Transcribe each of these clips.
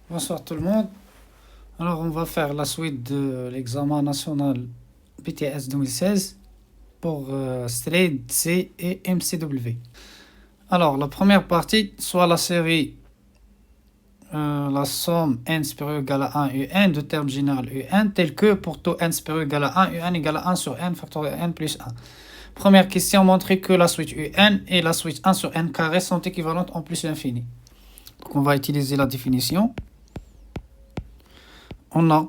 Bonsoir tout le monde. Alors, on va faire la suite de l'examen national BTS 2016 pour STRAID, C et MCW. Alors, la première partie, soit la série, la somme n supérieur égal à 1 un de termes général un, tel que pour tout n supérieur égal à 1, un égale à 1 sur n factoriel n plus 1. Première question, montrer que la suite un et la suite 1 sur n carré sont équivalentes en plus l'infini. Donc, on va utiliser la définition. On a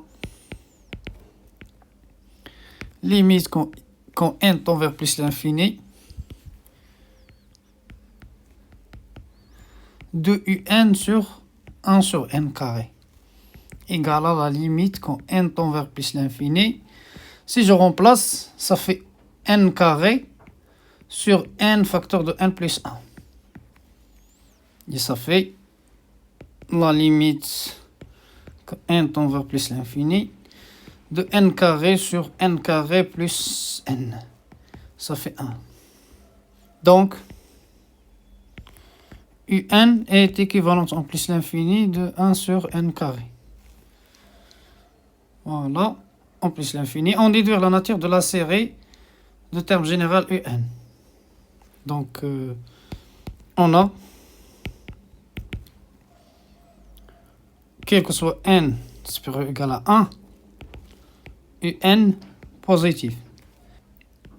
limite quand n tend vers plus l'infini de un sur 1 sur n carré égale à la limite quand n tend vers plus l'infini. Si je remplace, ça fait n carré sur n facteur de n plus 1. Et ça fait la limite quand n tend vers plus l'infini de n carré sur n carré plus n. Ça fait 1. Donc, un est équivalente en plus l'infini de 1 sur n carré. Voilà, en plus l'infini. On déduire la nature de la série de terme général un. Donc, on a, quel que soit n supérieur ou égal à 1, un positif.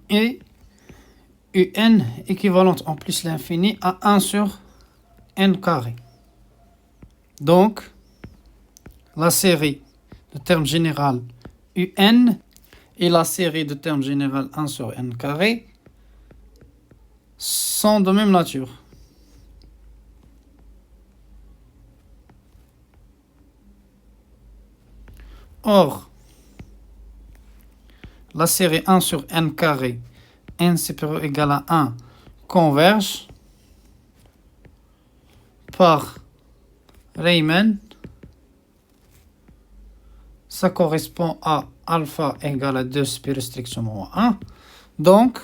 Et un équivalente en plus l'infini à 1 sur n carré. Donc, la série de termes général un et la série de termes général 1 sur n carré sont de même nature. Or, la série 1 sur n carré, n supérieur ou égal à 1, converge par Riemann. Ça correspond à alpha égale à 2 supérieur strictement à 1. Donc,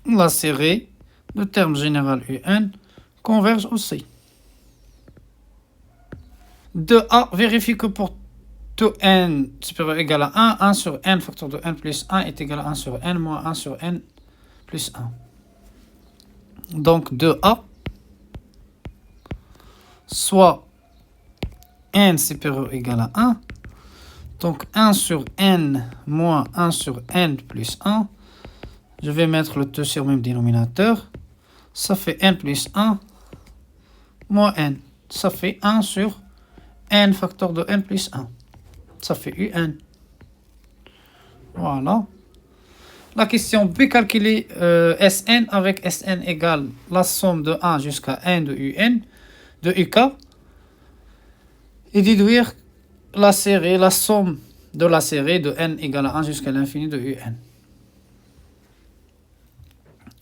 la série de termes général un converge aussi. 2a vérifie que pour tout n supérieur ou égal à 1, 1 sur n facteur de n plus 1 est égal à 1 sur n moins 1 sur n plus 1. Donc 2a, soit n supérieur ou égal à 1, donc 1 sur n moins 1 sur n plus 1, je vais mettre le 2 sur le même dénominateur, ça fait n plus 1 moins n, ça fait 1 sur n facteur de n plus 1, ça fait un. Voilà. La question B, calculer Sn avec Sn égale la somme de 1 jusqu'à n de un, de uk, et déduire la série, la somme de la série de n égale à 1 jusqu'à l'infini de un.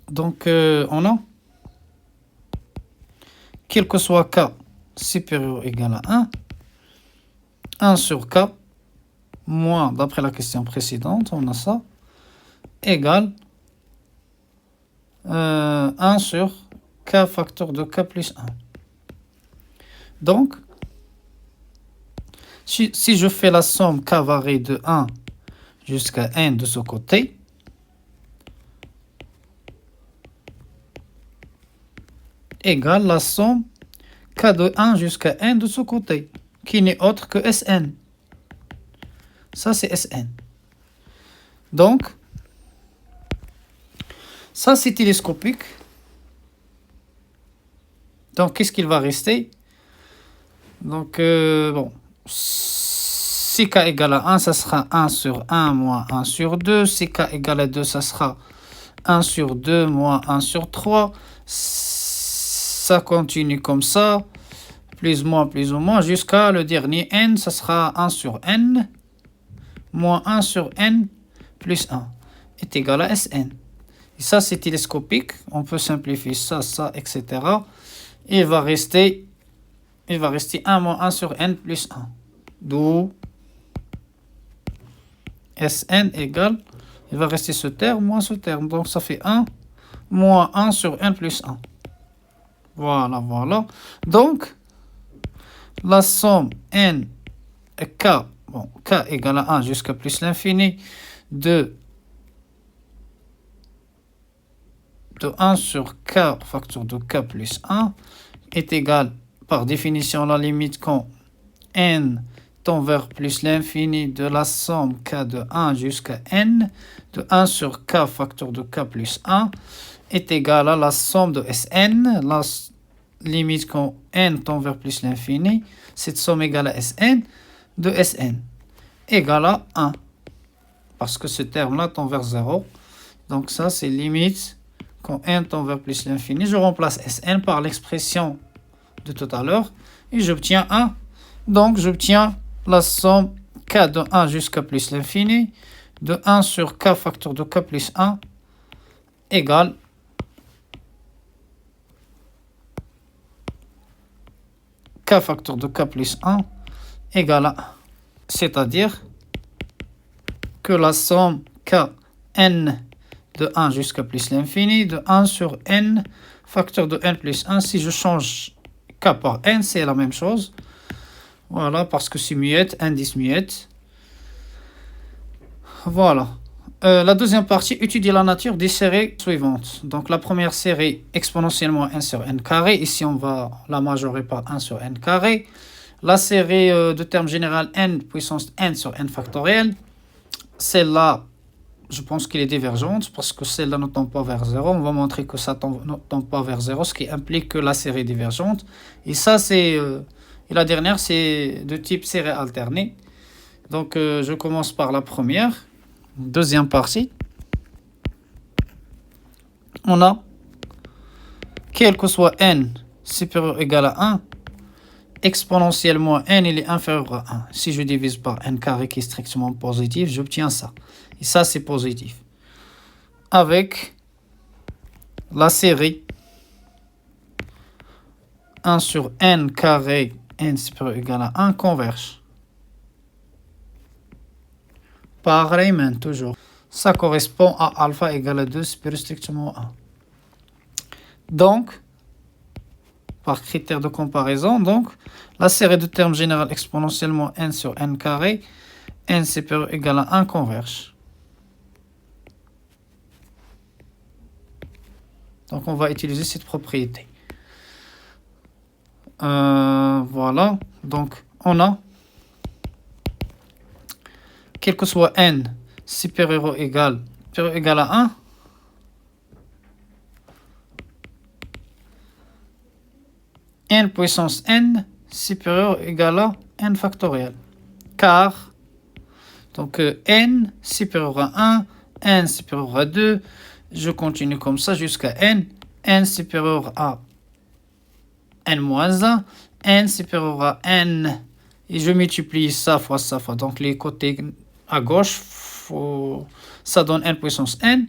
Donc, on a, quel que soit k supérieur ou égal à 1 sur k, moins, d'après la question précédente, on a ça, égale 1 sur k facteur de k plus 1. Donc, si je fais la somme k varie de 1 jusqu'à n de ce côté, égale la somme k de 1 jusqu'à n de ce côté, qui n'est autre que Sn. Ça, c'est Sn. Donc, ça, c'est télescopique. Donc, qu'est-ce qu'il va rester? Donc, bon, si k égale à 1, ça sera 1 sur 1 moins 1 sur 2. Si k égale à 2, ça sera 1 sur 2 moins 1 sur 3. Ça continue comme ça, plus ou moins, jusqu'à le dernier n, ça sera 1 sur n, moins 1 sur n, plus 1, est égal à Sn. Et ça, c'est télescopique. On peut simplifier ça, etc. Et il va rester 1 moins 1 sur n plus 1. D'où Sn égale, il va rester ce terme moins ce terme. Donc, ça fait 1 moins 1 sur n plus 1. Voilà. Donc, la somme n k, bon, k égale à 1 jusqu'à plus l'infini de 1 sur k facteur de k plus 1 est égal, par définition, la limite quand n tend vers plus l'infini de la somme k de 1 jusqu'à n de 1 sur k facteur de k plus 1 est égal à la somme de Sn, la limite quand n tend vers plus l'infini, cette somme égale à Sn de Sn égale à 1, parce que ce terme-là tend vers 0. Donc ça, c'est limite quand n tend vers plus l'infini. Je remplace Sn par l'expression de tout à l'heure et j'obtiens 1. Donc j'obtiens la somme k de 1 jusqu'à plus l'infini de 1 sur k facteur de k plus 1 égale k facteur de k plus 1 égale à 1. C'est-à-dire que la somme k n de 1 jusqu'à plus l'infini de 1 sur n facteur de n plus 1, si je change k par n, c'est la même chose. Voilà, parce que c'est muette, indice muette. Voilà. La deuxième partie étudie la nature des séries suivantes. Donc la première série exponentiellement 1 sur n carré. Ici, on va la majorer par 1 sur n carré. La série de termes général n puissance n sur n factoriel. Celle-là, je pense qu'elle est divergente parce que celle-là ne tend pas vers 0. On va montrer que ça ne tend pas vers 0, ce qui implique que la série est divergente. Et ça, c'est... et la dernière, c'est de type série alternée. Donc, je commence par la première. Deuxième partie. On a, quel que soit n supérieur ou égal à 1, exponentiellement n, il est inférieur à 1. Si je divise par n carré qui est strictement positif, j'obtiens ça. Et ça, c'est positif. Avec la série 1 sur n carré, n supérieur ou égal à 1, converge. Pareillement, toujours. Ça correspond à alpha égale à 2 supérieur strictement à 1. Donc, par critère de comparaison, donc, la série de termes général exponentiellement n sur n carré, n supérieur ou égal à 1 converge. Donc, on va utiliser cette propriété. Voilà. Donc, on a, quel que soit n supérieur ou égal à 1, n puissance n supérieur ou égal à n factoriel. Car, donc n supérieur à 1, n supérieur à 2, je continue comme ça jusqu'à n supérieur à n moins 1, n supérieur à n, et je multiplie ça fois ça fois. Donc les côtés à gauche, ça donne n puissance n.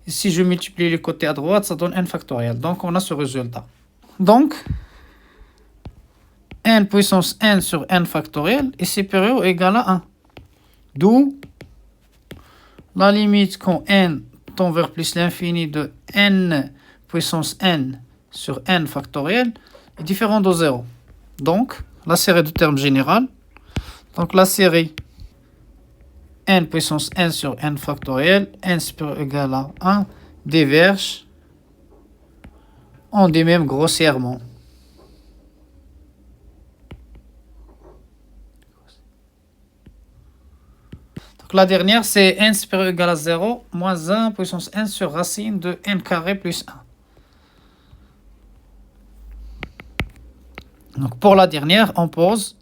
Et si je multiplie les côtés à droite, ça donne n factoriel. Donc on a ce résultat. Donc, n puissance n sur n factoriel est supérieur ou égal à 1. D'où la limite quand n tend vers plus l'infini de n puissance n sur n factoriel est différent de 0. Donc, la série de termes général, donc la série n puissance n sur n factoriel, n supérieur ou égal à 1, diverge, on dit même grossièrement. Donc la dernière, c'est n supérieur ou égal à 0, moins 1 puissance n sur racine de n carré plus 1. Donc pour la dernière, on pose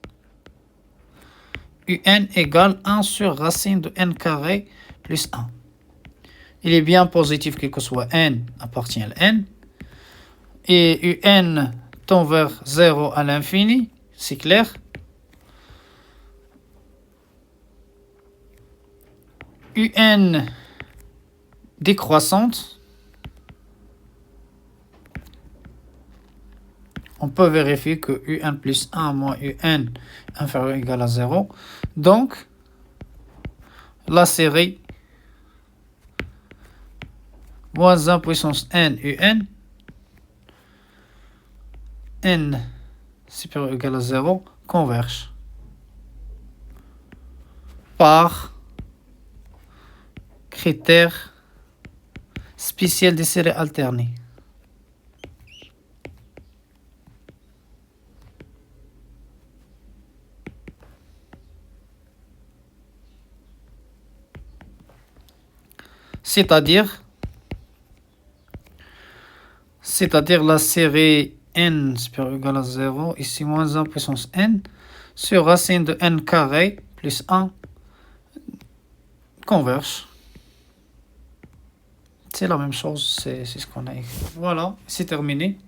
un égale 1 sur racine de n carré plus 1. Il est bien positif quel que soit n appartient à n. Et un tend vers 0 à l'infini, c'est clair. Un décroissante. On peut vérifier que un plus 1 moins un inférieur ou égal à 0. Donc, la série moins 1 puissance n un, n supérieur ou égal à 0 converge par critère spécial des séries alternées. C'est-à-dire la série n supérieur ou égal à 0, ici moins 1 puissance n, sur racine de n carré plus 1 converge. C'est la même chose, c'est ce qu'on a écrit. Voilà, c'est terminé.